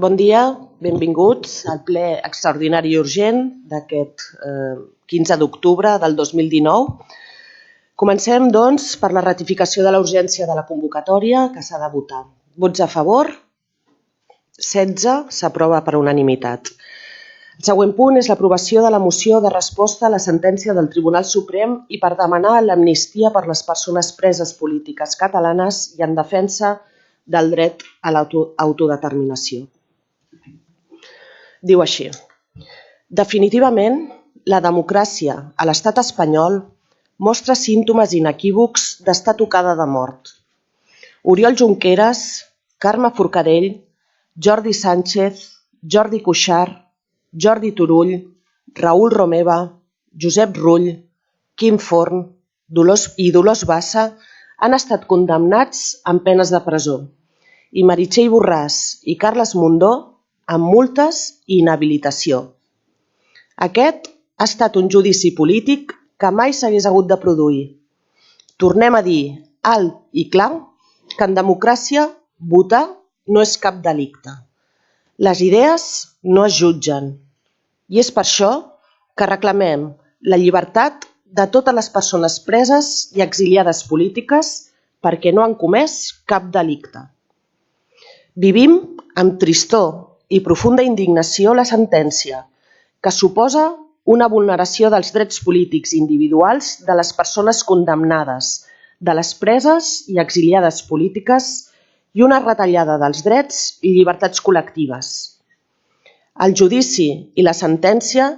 Bon dia, benvinguts al ple extraordinari i urgent d'aquest 15 d'octubre del 2019. Comencem, doncs, per la ratificació de la urgència de la convocatòria que s'ha de votar. Vots a favor? 16. S'aprova per unanimitat. El següent punt és l'aprovació de la moció de resposta a la sentència del Tribunal Suprem i per demanar l'amnistia per les persones preses polítiques catalanes i en defensa del dret a l'autodeterminació. Diu així: definitivament, la democràcia a l'estat espanyol mostra símptomes inequívocs d'estar tocada de mort. Oriol Junqueras, Carme Forcadell, Jordi Sánchez, Jordi Cuixart, Jordi Turull, Raül Romeva, Josep Rull, Quim Forn i Dolors Bassa han estat condemnats amb penes de presó i Meritxell Borràs i Carles Mundó amb multes i inhabilitació. Aquest ha estat un judici polític que mai s'hagués hagut de produir. Tornem a dir alt i clar que en democràcia votar no és cap delicte. Les idees no es jutgen i és per això que reclamem la llibertat de totes les persones preses i exiliades polítiques perquè no han comès cap delicte. Vivim amb tristor i profunda indignació la sentència, que suposa una vulneració dels drets polítics individuals de les persones condemnades, de les preses i exiliades polítiques i una retallada dels drets i llibertats col·lectives. El judici i la sentència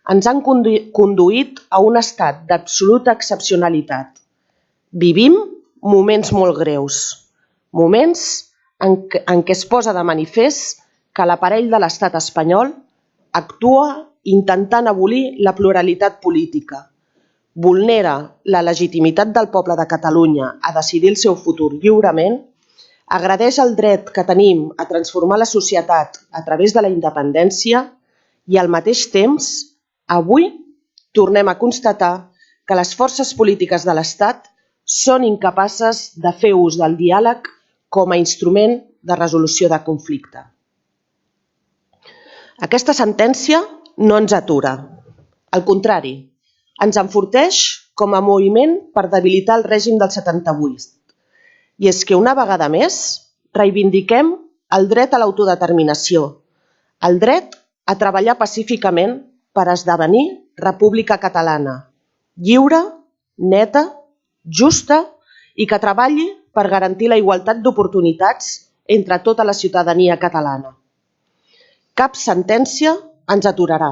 ens han conduït a un estat d'absoluta excepcionalitat. Vivim moments molt greus, moments en què es posa de manifest que l'aparell de l'estat espanyol actua intentant abolir la pluralitat política, vulnera la legitimitat del poble de Catalunya a decidir el seu futur lliurement, agredeix el dret que tenim a transformar la societat a través de la independència i al mateix temps, avui tornem a constatar que les forces polítiques de l'Estat són incapaces de fer ús del diàleg com a instrument de resolució de conflicte. Aquesta sentència no ens atura. Al contrari, ens enforteix com a moviment per debilitar el règim del 78. I és que una vegada més reivindiquem el dret a l'autodeterminació, el dret a treballar pacíficament per esdevenir República Catalana, lliure, neta, justa i que treballi per garantir la igualtat d'oportunitats entre tota la ciutadania catalana. Cap sentència ens aturarà.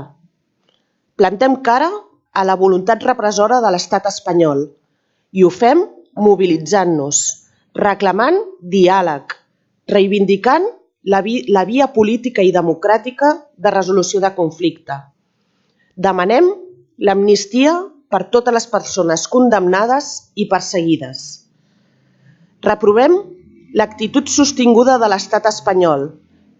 Plantem cara a la voluntat repressora de l'estat espanyol i ho fem mobilitzant-nos, reclamant diàleg, reivindicant la via política i democràtica de resolució de conflicte. Demanem l'amnistia per totes les persones condemnades i perseguides. Reprovem l'actitud sostinguda de l'estat espanyol,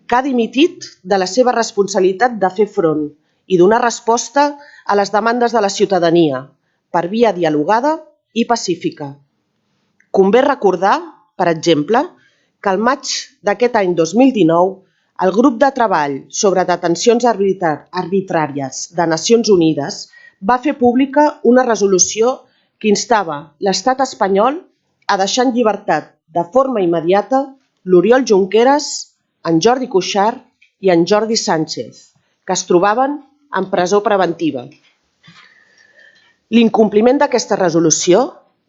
que ha dimitit de la seva responsabilitat de fer front i donar resposta a les demandes de la ciutadania per via dialogada i pacífica. Convé recordar, per exemple, que al maig d'aquest any 2019 el grup de treball sobre detencions arbitràries de Nacions Unides va fer pública una resolució que instava l'estat espanyol a deixar en llibertat de forma immediata l'Oriol Junqueras, en Jordi Cuixart i en Jordi Sánchez, que es trobaven en presó preventiva. L'incompliment d'aquesta resolució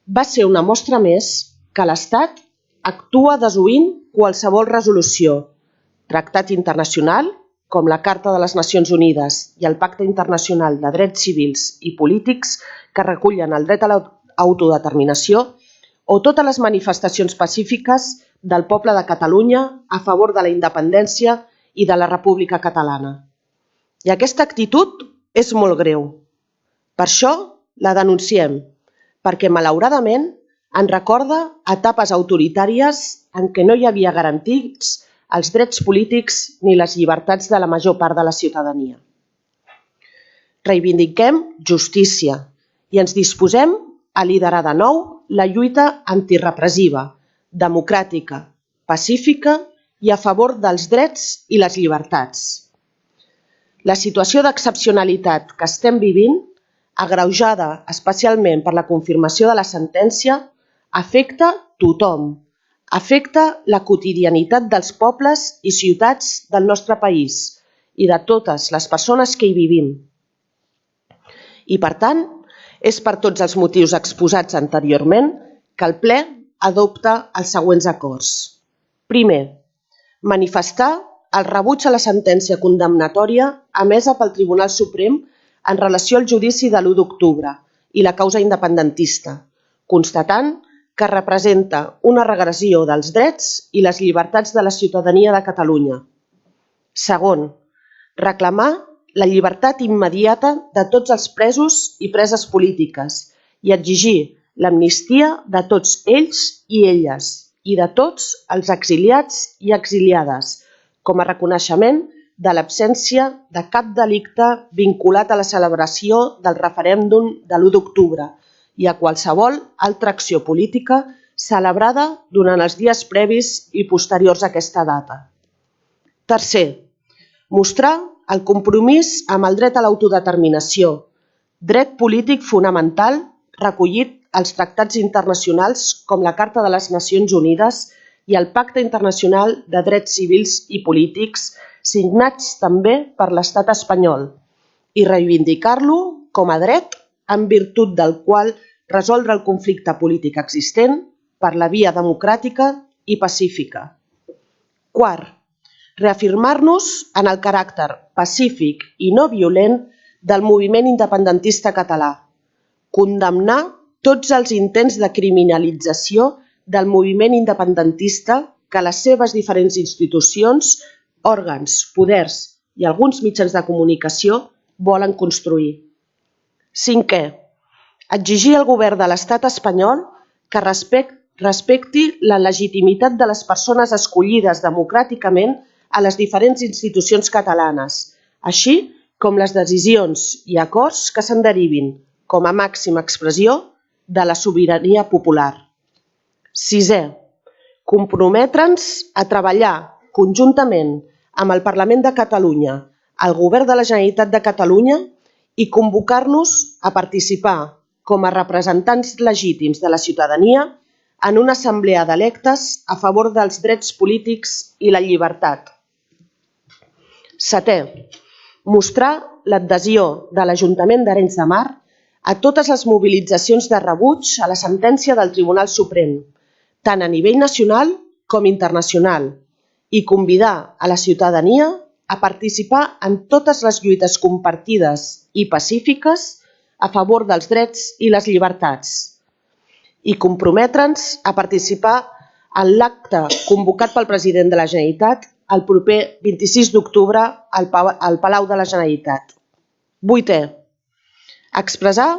va ser una mostra més que l'Estat actua desoint qualsevol resolució, tractat internacional, com la Carta de les Nacions Unides i el Pacte Internacional de Drets Civils i Polítics que recullen el dret a l'autodeterminació, o totes les manifestacions pacífiques del poble de Catalunya a favor de la independència i de la República Catalana. I aquesta actitud és molt greu. Per això la denunciem, perquè malauradament ens recorda etapes autoritàries en què no hi havia garantits els drets polítics ni les llibertats de la major part de la ciutadania. Reivindiquem justícia i ens disposem a liderar de nou la lluita antirepressiva, democràtica, pacífica i a favor dels drets i les llibertats. La situació d'excepcionalitat que estem vivint, agreujada especialment per la confirmació de la sentència, afecta tothom, afecta la quotidianitat dels pobles i ciutats del nostre país i de totes les persones que hi vivim. I, per tant, és per tots els motius exposats anteriorment que el ple adopta els següents acords. Primer, manifestar el rebuig a la sentència condemnatòria emesa pel Tribunal Suprem en relació al judici de l'1 d'octubre i la causa independentista, constatant que representa una regressió dels drets i les llibertats de la ciutadania de Catalunya. Segon, reclamar la llibertat immediata de tots els presos i preses polítiques i exigir l'amnistia de tots ells i elles i de tots els exiliats i exiliades, com a reconeixement de l'absència de cap delicte vinculat a la celebració del referèndum de l'1 d'octubre i a qualsevol altra acció política celebrada durant els dies previs i posteriors a aquesta data. Tercer, mostrar el compromís amb el dret a l'autodeterminació, dret polític fonamental recollit als tractats internacionals com la Carta de les Nacions Unides i el Pacte Internacional de Drets Civils i Polítics, signats també per l'Estat espanyol, i reivindicar-lo com a dret en virtut del qual resoldre el conflicte polític existent per la via democràtica i pacífica. Quart, reafirmar-nos en el caràcter pacífic i no violent del moviment independentista català, condemnar tots els intents de criminalització del moviment independentista que les seves diferents institucions, òrgans, poders i alguns mitjans de comunicació volen construir. Cinquè, exigir al govern de l'Estat espanyol que respecti la legitimitat de les persones escollides democràticament a les diferents institucions catalanes, així com les decisions i acords que se'n derivin, com a màxima expressió de la sobirania popular. Sisè, comprometre'ns a treballar conjuntament amb el Parlament de Catalunya, el Govern de la Generalitat de Catalunya i convocar-nos a participar com a representants legítims de la ciutadania en una assemblea d'electes a favor dels drets polítics i la llibertat. Setè, mostrar l'adhesió de l'Ajuntament d'Arenys de Mar a totes les mobilitzacions de rebuig a la sentència del Tribunal Suprem, tant a nivell nacional com internacional, i convidar a la ciutadania a participar en totes les lluites compartides i pacífiques a favor dels drets i les llibertats, i comprometre'ns a participar en l'acte convocat pel president de la Generalitat el proper 26 d'octubre al Palau de la Generalitat. Vuitè, expressar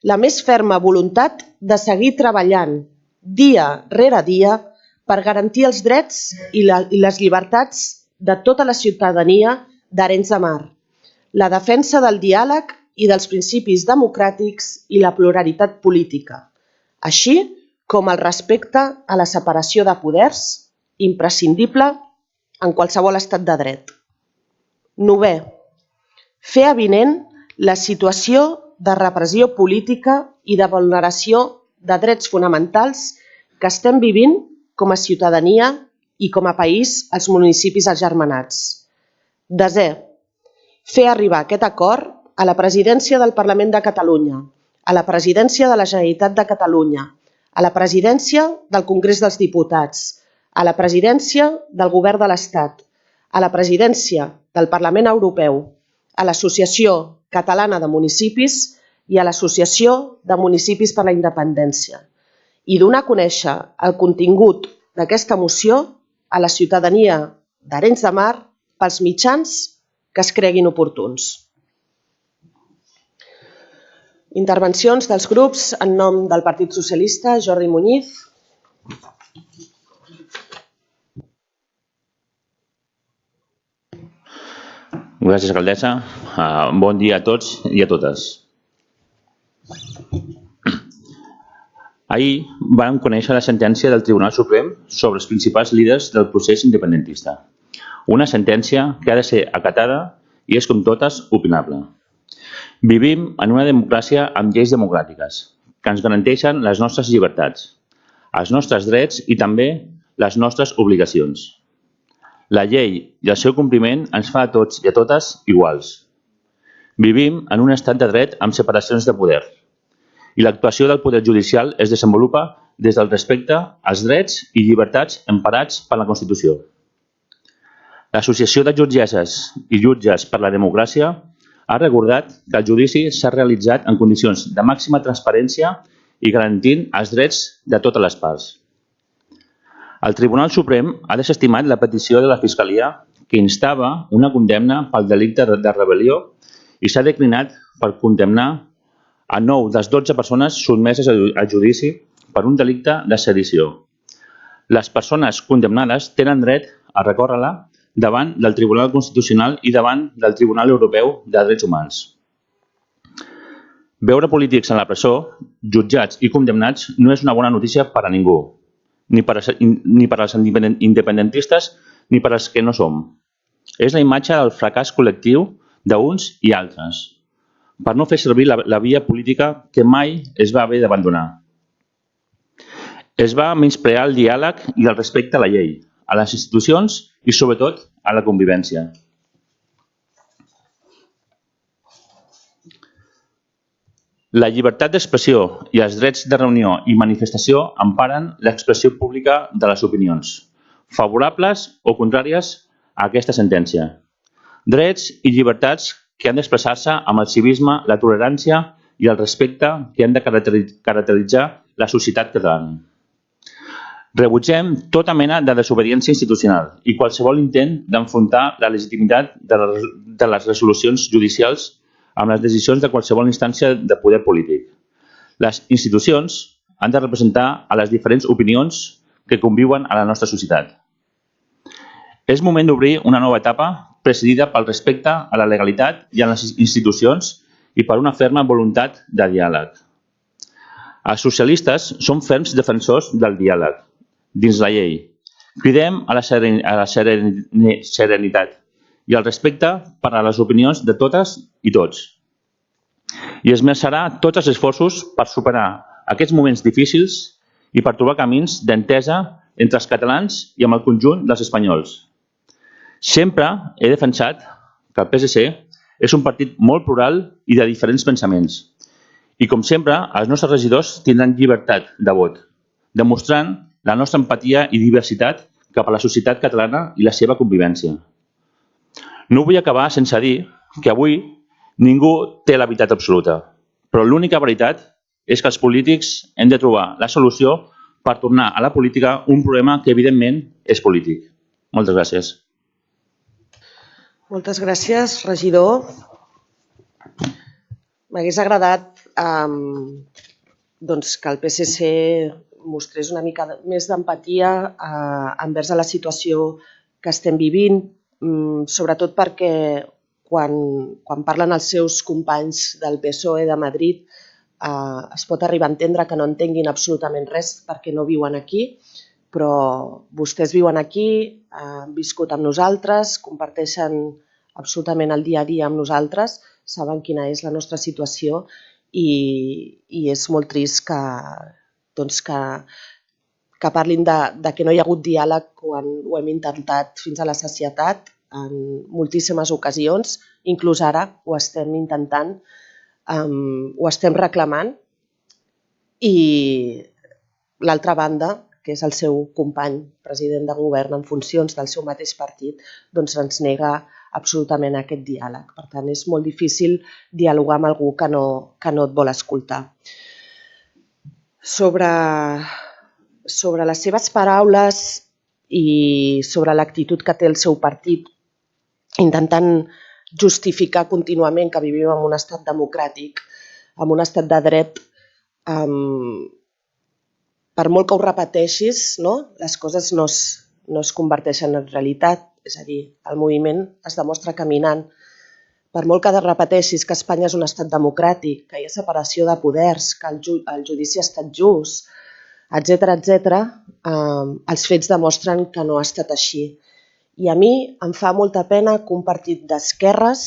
la més ferma voluntat de seguir treballant dia rere dia per garantir els drets i les llibertats de tota la ciutadania d'Arenys de Mar, la defensa del diàleg i dels principis democràtics i la pluralitat política, així com el respecte a la separació de poders, imprescindible en qualsevol estat de dret. Novè, fer avinent la situació de repressió política i de vulneració de drets fonamentals que estem vivint com a ciutadania i com a país als municipis agermanats. Desè, fer arribar aquest acord a la presidència del Parlament de Catalunya, a la presidència de la Generalitat de Catalunya, a la presidència del Congrés dels Diputats, a la presidència del Govern de l'Estat, a la presidència del Parlament Europeu, a l'Associació Catalana de Municipis i a l'Associació de Municipis per la Independència, i donar a conèixer el contingut d'aquesta moció a la ciutadania d'Arenys de Mar pels mitjans que es creguin oportuns. Intervencions dels grups en nom del Partit Socialista, Jordi Muñiz. Gràcies, alcaldessa. Bon dia a tots i a totes. Ahir vam conèixer la sentència del Tribunal Suprem sobre els principals líders del procés independentista. Una sentència que ha de ser acatada i és, com totes, opinable. Vivim en una democràcia amb lleis democràtiques que ens garanteixen les nostres llibertats, els nostres drets i també les nostres obligacions. La llei i el seu compliment ens fa a tots i a totes iguals. Vivim en un estat de dret amb separacions de poder i l'actuació del poder judicial es desenvolupa des del respecte als drets i llibertats emparats per la Constitució. L'Associació de Jutgesses i Jutges per la Democràcia ha recordat que el judici s'ha realitzat en condicions de màxima transparència i garantint els drets de totes les parts. El Tribunal Suprem ha desestimat la petició de la Fiscalia que instava una condemna pel delicte de rebel·lió i s'ha declinat per condemnar a 9 de les 12 persones sotmeses a judici per un delicte de sedició. Les persones condemnades tenen dret a recórrer-la davant del Tribunal Constitucional i davant del Tribunal Europeu de Drets Humans. Veure polítics en la presó, jutjats i condemnats no és una bona notícia per a ningú, ni per als independentistes ni per als que no som. És la imatge del fracàs col·lectiu d'uns i altres, per no fer servir la via política que mai es va haver d'abandonar. Es va menysprear el diàleg i el respecte a la llei, a les institucions i, sobretot, a la convivència. La llibertat d'expressió i els drets de reunió i manifestació emparen l'expressió pública de les opinions, favorables o contràries a aquesta sentència. Drets i llibertats que han d'expressar-se amb el civisme, la tolerància i el respecte que han de caracteritzar la societat catalana. Rebutgem tota mena de desobediència institucional i qualsevol intent d'enfrontar la legitimitat de les resolucions judicials amb les decisions de qualsevol instància de poder polític. Les institucions han de representar a les diferents opinions que conviuen a la nostra societat. És moment d'obrir una nova etapa presidida pel respecte a la legalitat i a les institucions i per una ferma voluntat de diàleg. Els socialistes som ferms defensors del diàleg dins la llei. Cridem a la serenitat i al respecte per a les opinions de totes i tots. I esmerçarà tots els esforços per superar aquests moments difícils i per trobar camins d'entesa entre els catalans i amb el conjunt dels espanyols. Sempre he defensat que el PSC és un partit molt plural i de diferents pensaments. I com sempre, els nostres regidors tindran llibertat de vot, demostrant la nostra empatia i diversitat cap a la societat catalana i la seva convivència. No vull acabar sense dir que avui ningú té la veritat absoluta, però l'única veritat és que els polítics hem de trobar la solució per tornar a la política un problema que evidentment és polític. Moltes gràcies. Moltes gràcies, regidor. M'hagués agradat que el PSC mostrés una mica més d'empatia envers la situació que estem vivint, sobretot perquè quan parlen els seus companys del PSOE de Madrid es pot arribar a entendre que no entenguin absolutament res perquè no viuen aquí, però vostès viuen aquí, han viscut amb nosaltres, comparteixen absolutament el dia a dia amb nosaltres, saben quina és la nostra situació i és molt trist que parlin de que no hi ha hagut diàleg quan ho hem intentat fins a la sacietat en moltíssimes ocasions, inclús ara ho estem intentant, ho estem reclamant i l'altra banda, que és el seu company president de govern en funcions del seu mateix partit, doncs ens nega absolutament aquest diàleg. Per tant, és molt difícil dialogar amb algú que no et vol escoltar. Sobre les seves paraules i sobre l'actitud que té el seu partit intentant justificar contínuament que vivim en un estat democràtic, en un estat de dret, per molt que ho repeteixis, les coses no es converteixen en realitat. És a dir, el moviment es demostra caminant. per molt que repeteixis que Espanya és un estat democràtic, que hi ha separació de poders, que el judici ha estat just, etc., els fets demostren que no ha estat així. I a mi em fa molta pena que un partit d'esquerres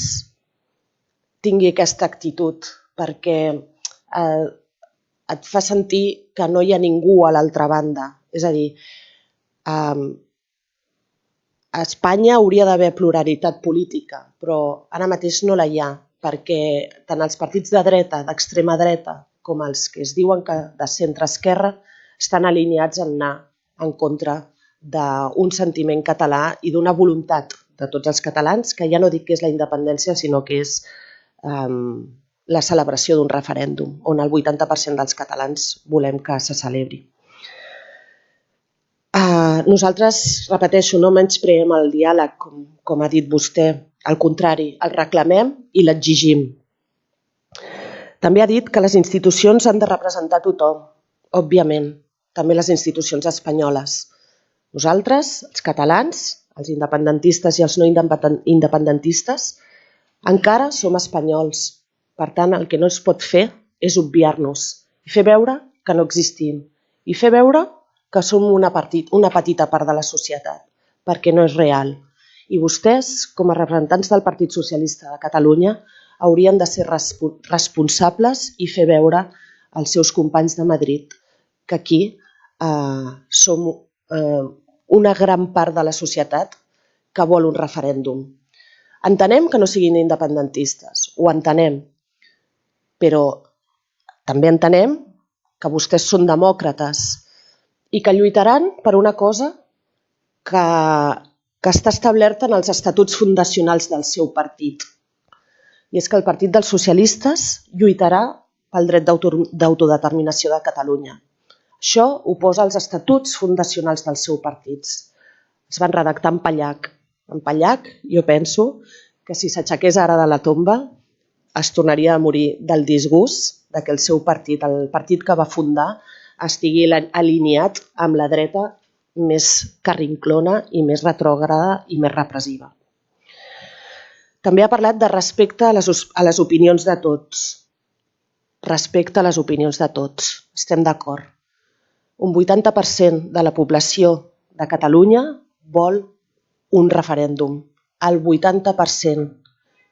tingui aquesta actitud, perquè et fa sentir que no hi ha ningú a l'altra banda. És a dir, a Espanya hauria d'haver pluralitat política, però ara mateix no la hi ha, perquè tant els partits de dreta, d'extrema dreta, com els que es diuen que de centre-esquerra, estan alineats en anar en contra d'un sentiment català i d'una voluntat de tots els catalans, que ja no dic que és la independència, sinó que és la celebració d'un referèndum, on el 80% dels catalans volem que se celebri. Nosaltres, repeteixo, no menyspreem el diàleg, com ha dit vostè. Al contrari, el reclamem i l'exigim. També ha dit que les institucions han de representar tothom, òbviament, també les institucions espanyoles. Nosaltres, els catalans, els independentistes i els no independentistes, encara som espanyols. Per tant, el que no es pot fer és obviar-nos i fer veure que no existim i fer veure que som una petita part de la societat, perquè no és real. I vostès, com a representants del Partit Socialista de Catalunya, haurien de ser responsables i fer veure als seus companys de Madrid que aquí som una gran part de la societat que vol un referèndum. Entenem que no siguin independentistes, ho entenem, però també entenem que vostès són demòcrates i que lluitaran per una cosa que està establerta en els estatuts fundacionals del seu partit. I és que el Partit dels Socialistes lluitarà pel dret d'autodeterminació de Catalunya. Això ho posa als estatuts fundacionals del seu partit. Es van redactar en Pallac. En Pallac, jo penso que si s'aixequés ara de la tomba es tornaria a morir del disgust que el seu partit, el partit que va fundar, estigui alineat amb la dreta més carrinclona i més retrògrada i més repressiva. També ha parlat de respecte a les opinions de tots. Respecte a les opinions de tots. Estem d'acord. Un 80% de la població de Catalunya vol un referèndum. El 80%.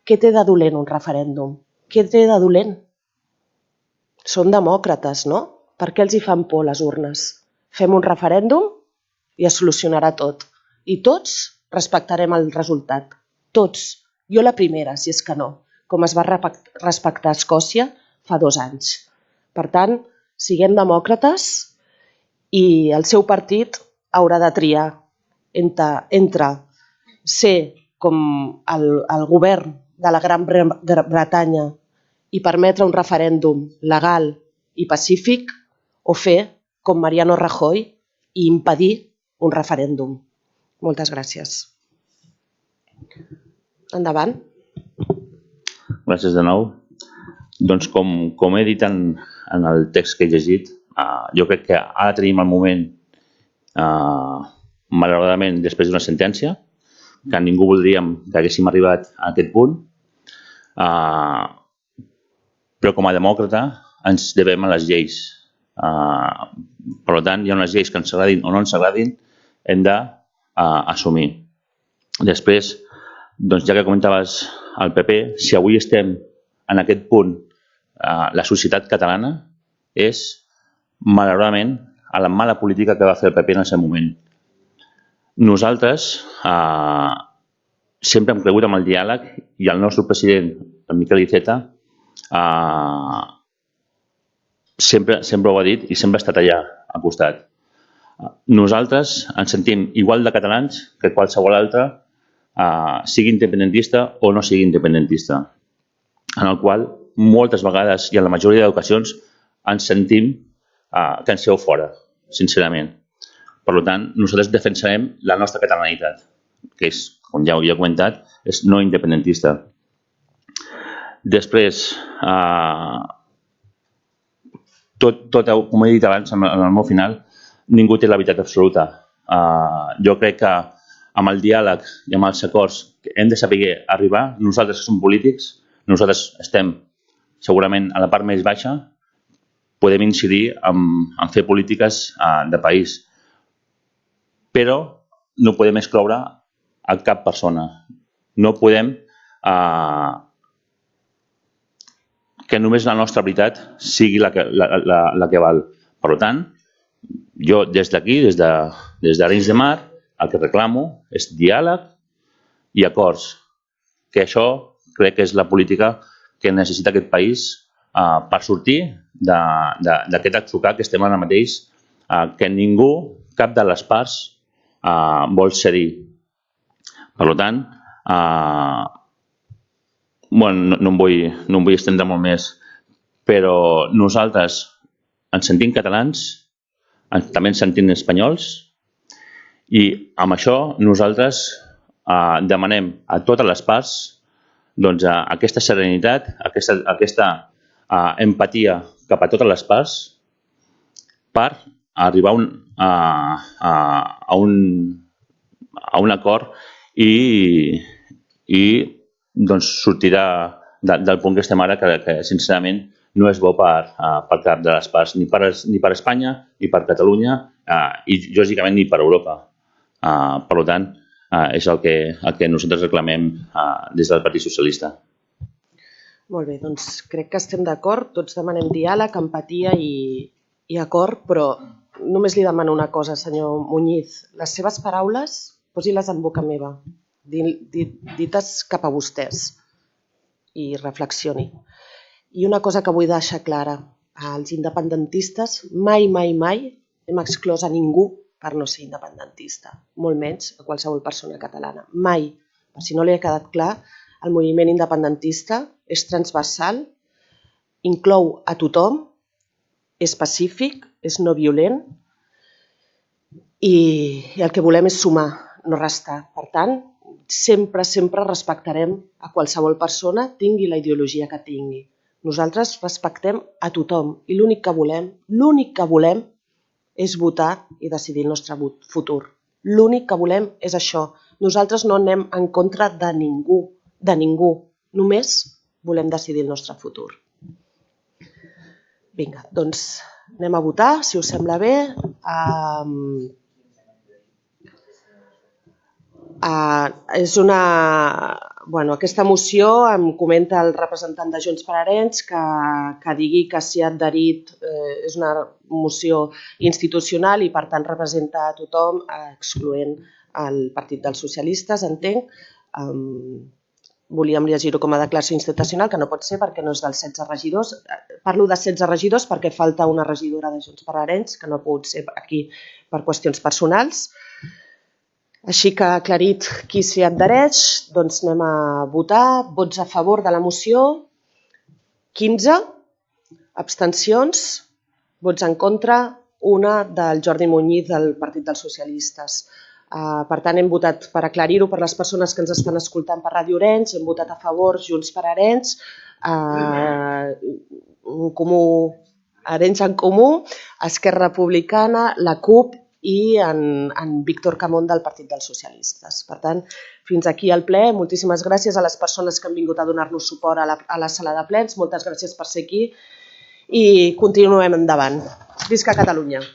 Què té de dolent un referèndum? Què té de dolent? Són demòcrates, no? Per què els hi fan por les urnes? Fem un referèndum i es solucionarà tot. I tots respectarem el resultat. Tots. Jo la primera, si és que no. Com es va respectar a Escòcia fa 2 anys. Per tant, siguem demòcrates i el seu partit haurà de triar entre ser com el govern de la Gran Bretanya i permetre un referèndum legal i pacífic o fer com Mariano Rajoy i impedir un referèndum. Moltes gràcies. Endavant. Gràcies de nou. Doncs com he dit en el text que he llegit, jo crec que ara tenim el moment, malauradament, després d'una sentència, que ningú voldríem que haguéssim arribat a aquest punt, però com a demòcrata ens devem a les lleis. Per tant, hi ha unes lleis que ens agradin o no ens agradin, hem d'assumir. Després, doncs ja que comentaves el PP, si avui estem en aquest punt, la societat catalana és, malauradament, a la mala política que va fer el PP en el seu moment. Nosaltres sempre hem cregut en el diàleg i el nostre president, el Miquel Iceta, sempre ho ha dit i sempre ha estat allà al costat. Nosaltres ens sentim igual de catalans que qualsevol altre, sigui independentista o no sigui independentista, en el qual moltes vegades i en la majoria d'ocasions ens sentim que ens feu fora, sincerament. Per tant, nosaltres defensarem la nostra catalanitat, que és, com ja ho he comentat, és no independentista. Després, com he dit abans, en el meu final, ningú té la veritat absoluta. Jo crec que amb el diàleg i amb els acords que hem de saber arribar. Nosaltres que som polítics, nosaltres estem segurament a la part més baixa, podem incidir en fer polítiques de país, però no podem excloure a cap persona. No podem que només la nostra veritat sigui la que val. Per tant, jo des d'aquí, des d'Arenys de Mar, el que reclamo és diàleg i acords, que això crec que és la política que necessita aquest país per sortir d'aquest atzucac que estem ara mateix, que ningú, cap de les parts, vol cedir. Per tant, no em vull estendre molt més, però nosaltres ens sentim catalans, també ens sentim espanyols, i amb això nosaltres demanem a totes les parts aquesta serenitat, aquesta empatia cap a totes les parts per arribar a un acord i sortir del punt que estem ara, que sincerament no és bo per cap de les parts, ni per Espanya, ni per Catalunya, i lògicament ni per Europa. Per tant, és el que nosaltres reclamem des del Partit Socialista. Molt bé, doncs crec que estem d'acord, tots demanem diàleg, empatia i acord, però només li demano una cosa, senyor Muñiz, les seves paraules posi-les en boca meva, dites cap a vostès i reflexioni. I una cosa que vull deixar clara, els independentistes mai, mai, mai hem exclòs a ningú per no ser independentista, molt menys a qualsevol persona catalana. Mai, per si no li ha quedat clar, el moviment independentista és transversal, inclou a tothom, és pacífic, és no violent i el que volem és sumar, no restar. Per tant, sempre, sempre respectarem a qualsevol persona, tingui la ideologia que tingui. Nosaltres respectem a tothom i l'únic que volem és votar i decidir el nostre futur. L'únic que volem és això. Nosaltres no anem en contra de ningú, només volem decidir el nostre futur. Vinga, doncs anem a votar, si us sembla bé. Aquesta moció em comenta el representant de Junts per Arenys que digui que s'hi ha adherit, és una moció institucional i per tant representa a tothom, excloent el Partit dels Socialistes, entenc. Volíem llegir-ho com a declaració institucional, que no pot ser perquè no és dels 16 regidors. Parlo de 16 regidors perquè falta una regidora de Junts per Arenys, que no ha pogut ser aquí per qüestions personals. Així que aclarit qui s'hi adhereix, doncs anem a votar. Vots a favor de la moció, 15. Abstencions, vots en contra, una del Jordi Muñiz del Partit dels Socialistes. Per tant, hem votat, per aclarir-ho per les persones que ens estan escoltant per Ràdio Arenys, hem votat a favor Junts per Arenys, Arenys en Comú, Esquerra Republicana, la CUP i en Víctor Camón del Partit dels Socialistes. Per tant, fins aquí el ple. Moltíssimes gràcies a les persones que han vingut a donar-nos suport a la sala de plens. Moltes gràcies per ser aquí i continuem endavant. Visca Catalunya!